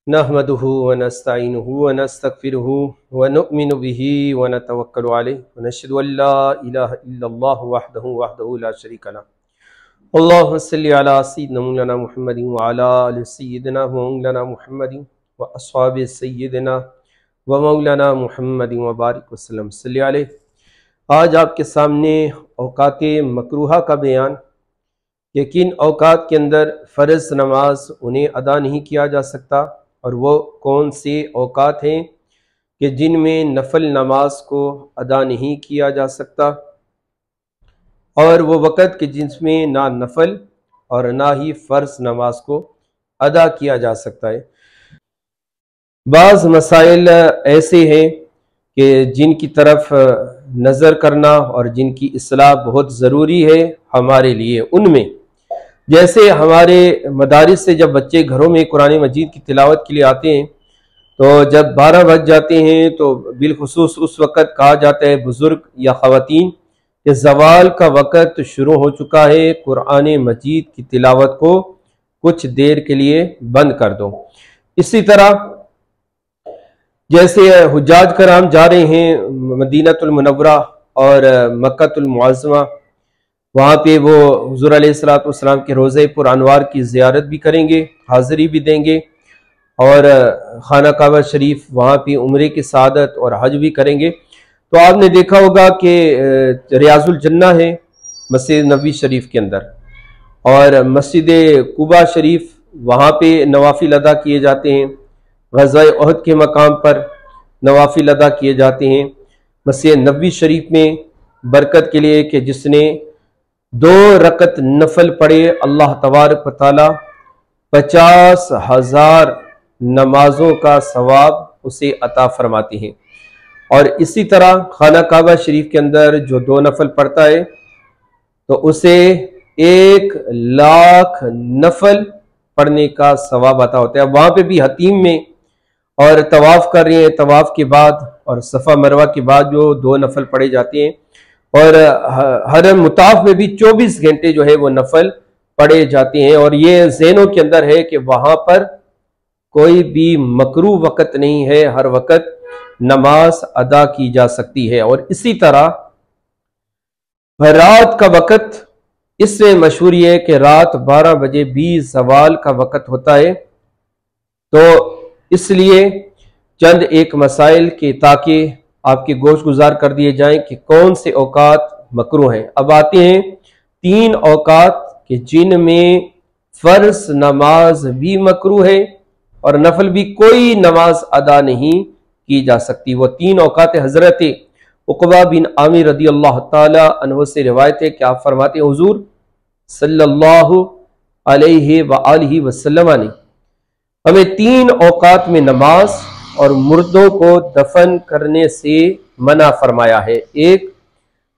नहमदुहु व नस्तईनुहु व नस्तगफिरुहु व नु'मिनु बिही व नतवक्कलु अलैहि व नशहदु अल्ला इलाहा इल्लल्लाहु वहदहु ला शरीका लह। अल्लाहुम्मा सल्लि अला सय्यिदिना मौलाना मुहम्मदिन व अला आलि सय्यिदिना मौलाना मुहम्मदिन व अस्हाबि सय्यिदिना व मौलाना मुहम्मदिन व बारिक वसल्लम सल्लि अलैहि। आज आपके सामने औकात मकरूहा का बयान कि किन औकात के अंदर फ़र्ज़ नमाज उन्हें अदा नहीं किया जा सकता और वो कौन से औकात हैं कि जिनमें नफल नमाज को अदा नहीं किया जा सकता, और वो वक़्त के जिसमें ना नफल और ना ही फ़र्ज़ नमाज को अदा किया जा सकता है। बाज़ मसाइल ऐसे हैं कि जिनकी तरफ नज़र करना और जिनकी इस्लाह बहुत ज़रूरी है हमारे लिए। उनमें जैसे हमारे मदारिस से जब बच्चे घरों में कुरान मजीद की तिलावत के लिए आते हैं तो जब 12 बज जाते हैं तो बिलखुसूस उस वक़्त कहा जाता है बुज़ुर्ग या ख़वातीन कि ज़वाल का वक़्त शुरू हो चुका है, कुरान मजीद की तिलावत को कुछ देर के लिए बंद कर दो। इसी तरह जैसे हुज्जाज कराम जा रहे हैं मदीनतुल मुनव्वरा और मक्कातुल मुअज़्ज़मा, वहाँ पे वो हुज़ूर अलैहिस्सलातु वस्सलाम के रोज़े पुर अनवार की ज़ियारत भी करेंगे, हाज़िरी भी देंगे और खाना काबा शरीफ वहाँ पे उम्रे की सादत और हज भी करेंगे। तो आपने देखा होगा कि रियाजुल जन्ना है मस्जिद नबवी शरीफ के अंदर, और मस्जिद कुबा शरीफ वहाँ पे नवाफिल अदा किए जाते हैं, ग़ज़वा उहद के मकाम पर नवाफिल अदा किए जाते हैं। मस्जिद नबवी शरीफ में बरकत के लिए कि जिसने 2 रकत नफल पढ़े अल्लाह तबारक व तआला 50,000 नमाजों का सवाब उसे अता फरमाते हैं। और इसी तरह खाना काबा शरीफ के अंदर जो 2 नफल पढ़ता है तो उसे 1,00,000 नफल पढ़ने का सवाब अता होता है। वहाँ पे भी हतीम में और तवाफ़ कर रहे हैं, तवाफ़ के बाद और सफ़ा मरवा के बाद जो 2 नफल पढ़े जाते हैं, और हरम मुताफ में भी 24 घंटे जो है वो नफल पढ़े जाते हैं। और ये ज़हनों के अंदर है कि वहाँ पर कोई भी मकरू वक़्त नहीं है, हर वक़्त नमाज अदा की जा सकती है। और इसी तरह रात का वक़्त इससे मशहूर है कि रात 12 बजे भी ज़वाल का वक़्त होता है। तो इसलिए चंद एक मसाइल के ताकि आपके गोश गुजार कर दिए जाएं कि कौन से औकात मकरूह हैं। अब आते हैं 3 औकात कि जिनमें फ़र्ज नमाज भी मकरूह है और नफल भी कोई नमाज अदा नहीं की जा सकती। वो 3 औकात हज़रत उक़बा बिन आमिर रदी अल्लाह ताला अन्हु से रिवायत है कि आप फरमाते हैं हुज़ूर सल्लल्लाहु अलैहि व आलिहि वसल्लम ने हमें 3 औकात में नमाज और मुर्दों को दफन करने से मना फरमाया है। 1,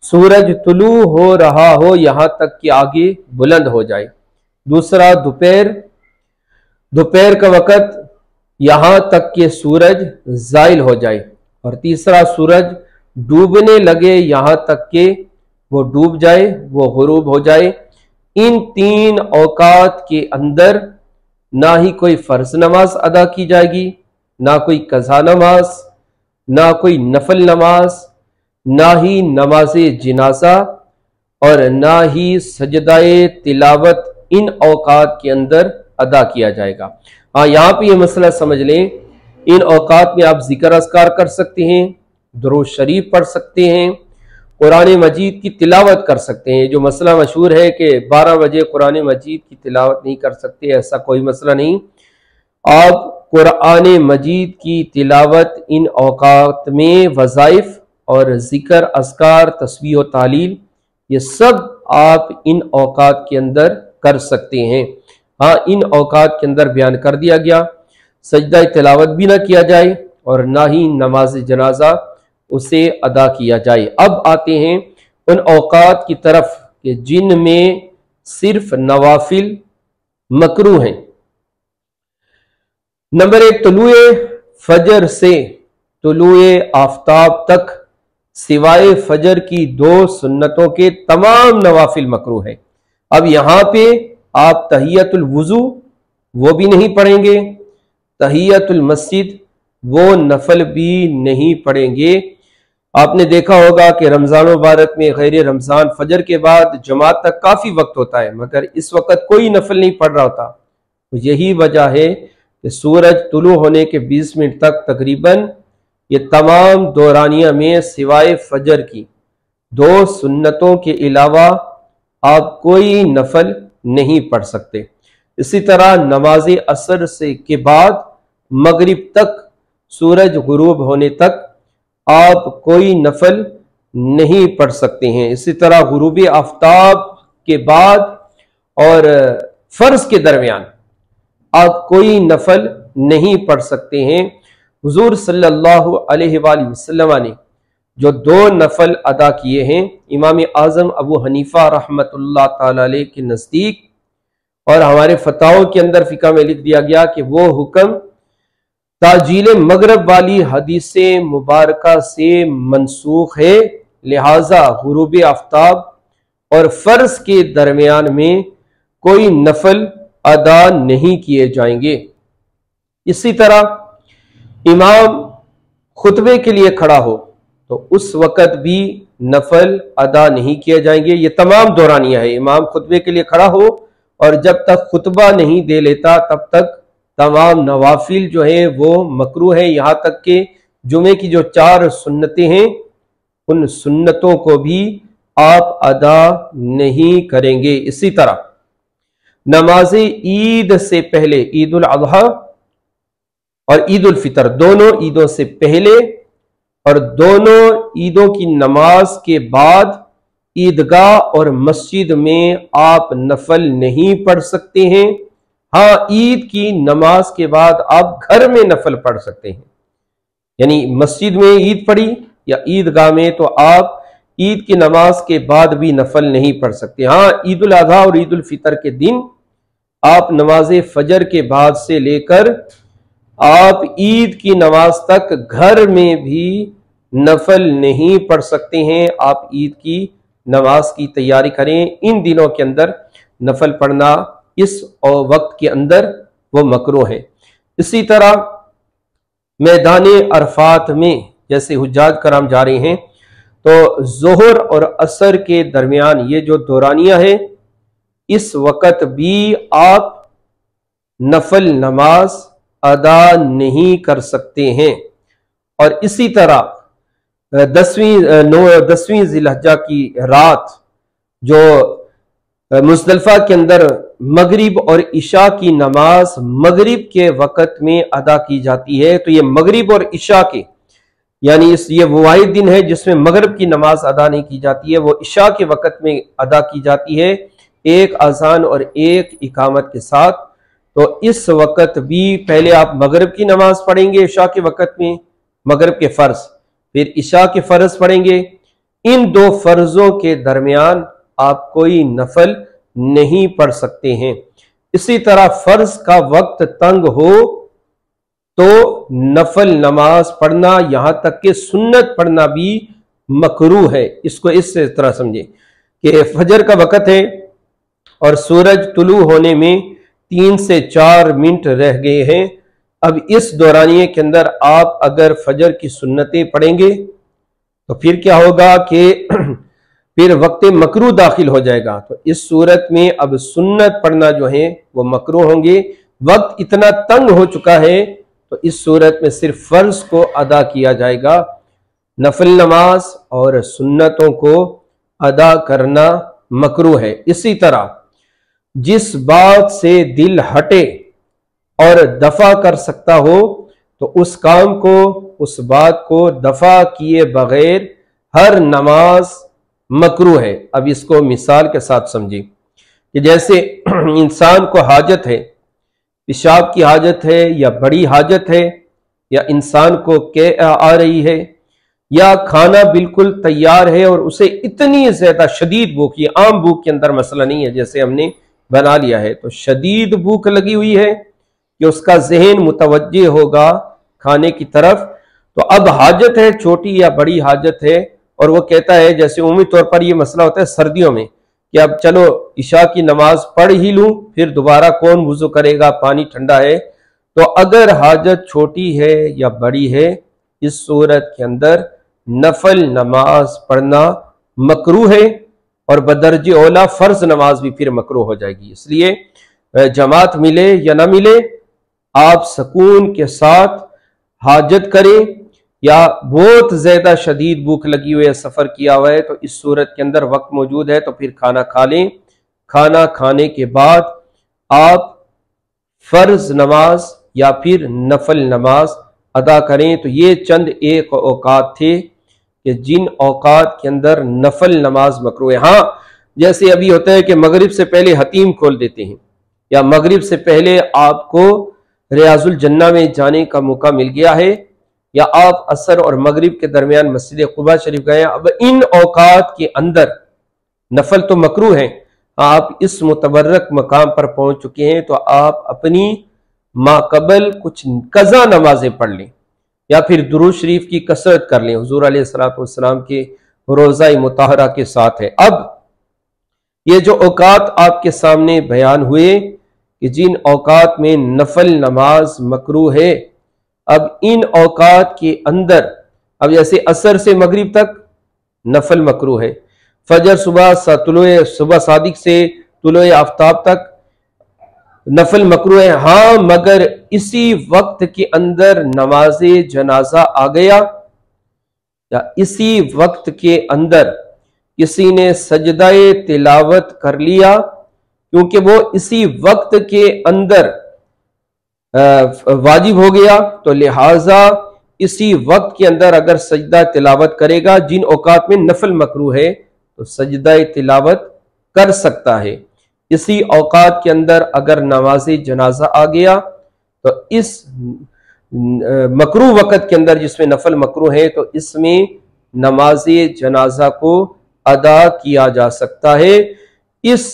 सूरज तुलू हो रहा हो यहाँ तक कि आगे बुलंद हो जाए। 2, दोपहर का वक़्त यहाँ तक कि सूरज ज़ाइल हो जाए। और 3, सूरज डूबने लगे यहाँ तक कि वो डूब जाए, वो गुरूब हो जाए। इन 3 औकात के अंदर ना ही कोई फ़र्ज नमाज अदा की जाएगी, ना कोई कज़ा नमाज, ना कोई नफल नमाज, ना ही नमाज जनाजा और ना ही सजदाए तिलावत इन औकात के अंदर अदा किया जाएगा। हाँ, यहाँ पे ये मसला समझ लें, इन औकात में आप जिक्र अस्कार कर सकते हैं, दुरूद शरीफ पढ़ सकते हैं, कुरान मजीद की तिलावत कर सकते हैं। जो मसला मशहूर है कि 12 बजे कुरान मजीद की तिलावत नहीं कर सकते, ऐसा कोई मसला नहीं। आप कुरान मजीद की तिलावत इन औकात में वज़ाइफ और ज़िक्र अस्कार तस्बीह और तालील ये सब आप इन औकात के अंदर कर सकते हैं। हाँ, इन औकात के अंदर बयान कर दिया गया सजदा तिलावत भी ना किया जाए और ना ही नमाज जनाजा उसे अदा किया जाए। अब आते हैं उन औकात की तरफ कि जिनमें सिर्फ नवाफिल मकरूह हैं। नंबर 1, तुलुए फजर से तुलुए आफ्ताब तक सिवाय फजर की 2 सुन्नतों के तमाम नवाफिल मकरूह है। अब यहां पे आप तहियतुल वुजू वो भी नहीं पढ़ेंगे, तहियतुल मस्जिद वो नफल भी नहीं पढ़ेंगे। आपने देखा होगा कि रमजान मुबारक में गैर रमजान फजर के बाद जमात तक काफी वक्त होता है, मगर इस वक्त कोई नफल नहीं पढ़ रहा होता। तो यही वजह है कि सूरज तुलू होने के 20 मिनट तक तकरीबन ये तमाम दौरानिया में सिवाय फजर की 2 सुन्नतों के अलावा आप कोई नफल नहीं पढ़ सकते। इसी तरह नमाज असर से के बाद मगरिब तक सूरज गुरूब होने तक आप कोई नफल नहीं पढ़ सकते हैं। इसी तरह गुरूब आफ्ताब के बाद और फर्ज के दरमियान आप कोई नफल नहीं पढ़ सकते हैं। हुजूर सल्लल्लाहु अलैहि वसल्लम ने जो 2 नफल अदा किए हैं, इमाम आजम अबू हनीफा रहमतुल्लाह ताला अलैह के नज़दीक और हमारे फताओं के अंदर फिका में लिख दिया गया कि वो हुक्म ताजील मगरब वाली हदीस मुबारका से मनसूख है, लिहाजा गुरूब आफ्ताब और फर्ज के दरमियान में कोई नफल अदा नहीं किए जाएंगे। इसी तरह इमाम खुतबे के लिए खड़ा हो तो उस वक़्त भी नफल अदा नहीं किए जाएंगे। ये तमाम दौरानिया है। इमाम खुतबे के लिए खड़ा हो और जब तक खुतबा नहीं दे लेता तब तक तमाम नवाफिल जो है वो मकरूह है। यहाँ तक कि जुमे की जो 4 सुन्नतें हैं उन सुन्नतों को भी आप अदा नहीं करेंगे। इसी तरह नमाज ईद से पहले, ईद उल अज़हा और ईद उल फितर, दोनों ईदों से पहले और दोनों ईदों की नमाज के बाद ईदगाह और मस्जिद में आप नफल नहीं पढ़ सकते हैं। हाँ, ईद की नमाज के बाद आप घर में नफल पढ़ सकते हैं, यानी मस्जिद में ईद पढ़ी या ईदगाह में, तो आप ईद की नमाज के बाद भी नफल नहीं पढ़ सकते। हाँ, ईद उल अज़हा और ईद उल फितर के दिन आप नमाज फजर के बाद से लेकर आप ईद की नमाज तक घर में भी नफल नहीं पढ़ सकते हैं। आप ईद की नमाज की तैयारी करें। इन दिनों के अंदर नफल पढ़ना इस वक्त के अंदर वो मकरूह है। इसी तरह मैदान अरफात में जैसे हुज्जाज कराम जा रहे हैं तो जोहर और असर के दरमियान ये जो दौरानिया है, इस वक्त भी आप नफल नमाज अदा नहीं कर सकते हैं। और इसी तरह 10वीं जिलहज्जा की रात जो मुज़दलिफा के अंदर मगरिब और इशा की नमाज मगरिब के वक़्त में अदा की जाती है, तो ये मगरिब और इशा के यानी ये वो वाहिद दिन है जिसमें मगरिब की नमाज अदा नहीं की जाती है, वो इशा के वक़्त में अदा की जाती है, एक अजान और एक इकामत के साथ। तो इस वक़्त भी पहले आप मगरिब की नमाज पढ़ेंगे इशा के वक़्त में, मगरिब के फ़र्ज, फिर इशा के फ़र्ज पढ़ेंगे। इन 2 फ़र्जों के दरमियान आप कोई नफल नहीं पढ़ सकते हैं। इसी तरह फर्ज का वक्त तंग हो तो नफल नमाज पढ़ना, यहां तक कि सुन्नत पढ़ना भी मकरूह है। इसको इस तरह समझे कि फजर का वक्त है और सूरज तुलू होने में 3 से 4 मिनट रह गए हैं। अब इस दौरानिये के अंदर आप अगर फजर की सुन्नतें पढ़ेंगे तो फिर क्या होगा कि फिर वक्त मकरूह दाखिल हो जाएगा। तो इस सूरत में अब सुन्नत पढ़ना जो है वो मकरूह होंगे। वक्त इतना तंग हो चुका है तो इस सूरत में सिर्फ फर्ज को अदा किया जाएगा, नफल नमाज और सुन्नतों को अदा करना मकरूह है। इसी तरह जिस बात से दिल हटे और दफा कर सकता हो तो उस काम को, उस बात को दफा किए बगैर हर नमाज मकरूह है। अब इसको मिसाल के साथ समझिए कि जैसे इंसान को हाजत है, पेशाब की हाजत है या बड़ी हाजत है, या इंसान को आ रही है, या खाना बिल्कुल तैयार है और उसे इतनी ज्यादा शदीद भूख, ये आम भूख के अंदर मसला नहीं है जैसे हमने बना लिया है, तो शदीद भूख लगी हुई है कि उसका जहन मुतवज्जे होगा खाने की तरफ। तो अब हाजत है, छोटी या बड़ी हाजत है, और वो कहता है, जैसे उम्मी तौर पर ये मसला होता है सर्दियों में कि अब चलो इशा की नमाज पढ़ ही लूं, फिर दोबारा कौन वुजू करेगा, पानी ठंडा है, तो अगर हाजत छोटी है या बड़ी है, इस सूरत के अंदर नफल नमाज पढ़ना मकरू है और बदरजे औला फर्ज नमाज भी फिर मकरू हो जाएगी। इसलिए जमात मिले या ना मिले, आप सुकून के साथ हाजत करें, या बहुत ज्यादा शदीद भूख लगी हुई है, सफर किया हुआ है, तो इस सूरत के अंदर वक्त मौजूद है तो फिर खाना खा लें। खाना खाने के बाद आप फर्ज नमाज या फिर नफल नमाज अदा करें। तो ये चंद एक औकात थे कि जिन औकात के अंदर नफल नमाज मकरू है। हाँ, जैसे अभी होता है कि मगरिब से पहले हतीम खोल देते हैं, या मगरिब से पहले आपको रियाजुल जन्ना में जाने का मौका मिल गया है, या आप असर और मगरिब के दरमियान मस्जिद कुबा शरीफ गए। अब इन औकात के अंदर नफल तो मकरू है, आप इस मुतबर्रक मकाम पर पहुंच चुके हैं तो आप अपनी माकबल कुछ कज़ा नमाजें पढ़ लें, या फिर दुरूद शरीफ की कसरत कर लें। हुजूर अलैहिस्सलाम के रोज़ा मुताहरा के साथ है। अब ये जो औकात आपके सामने बयान हुए कि जिन औकात में नफल नमाज मकरू है, अब इन औकात के अंदर, अब जैसे असर से मगरिब तक नफल मकरू है, फजर सुबह सादिक से तुलोए आफ्ताब तक नफल मकरू है। हाँ, मगर इसी वक्त के अंदर नमाजे जनाजा आ गया, या इसी वक्त के अंदर किसी ने सजदाए तिलावत कर लिया, क्योंकि वो इसी वक्त के अंदर वाजिब हो गया, तो लिहाजा इसी वक्त के अंदर अगर सजदा तिलावत करेगा, जिन औकात में नफल मकरू है, तो सजदा तिलावत कर सकता है। इसी औकात के अंदर अगर नमाज़े जनाजा आ गया, तो इस मकरू वक़्त के अंदर जिसमें नफल मकरू है, तो इसमें नमाज़े जनाजा को अदा किया जा सकता है। इस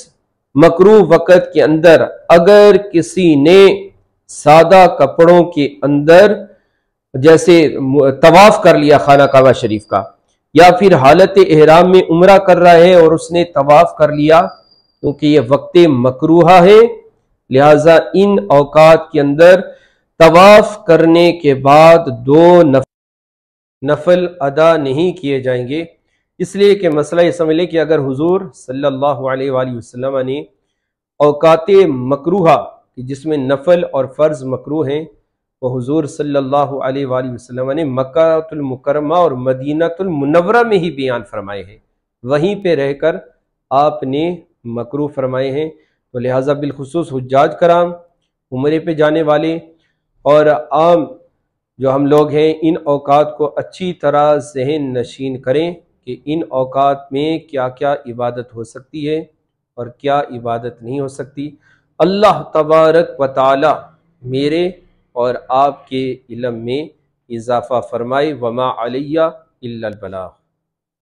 मकरू वक़्त के अंदर अगर किसी ने सादा कपड़ों के अंदर जैसे तवाफ कर लिया खाना काबा शरीफ का, या फिर हालत एहराम में उम्रा कर रहा है और उसने तवाफ कर लिया, क्योंकि यह वक्त मकरूहा है, लिहाजा इन औकात के अंदर तवाफ करने के बाद दो नफल अदा नहीं किए जाएंगे। इसलिए कि मसला ये समझ लें कि अगर हुजूर सल्लल्लाहु अलैहि वसल्लम ने औकात मकरूहा जिसमें नफल और फ़र्ज मकरू हैं, वो हुजूर सल्लल्लाहु अलैहि वसल्लम ने मक्कातुल मुकर्रमा और मदीनातुल मुनव्वरा में ही बयान फरमाए हैं, वहीं पे रहकर आपने मकरू फरमाए हैं। तो लिहाजा बिलखुसूस हुज्जाज कराम, उम्रे पे जाने वाले और आम जो हम लोग हैं, इन औकात को अच्छी तरह ज़हन नशीन करें कि इन औकात में क्या क्या इबादत हो सकती है और क्या इबादत नहीं हो सकती। अल्लाह तबारक व तआला मेरे और आपके इल्म में इजाफ़ा फरमाए। वमा अलैया इल्लल बलाग।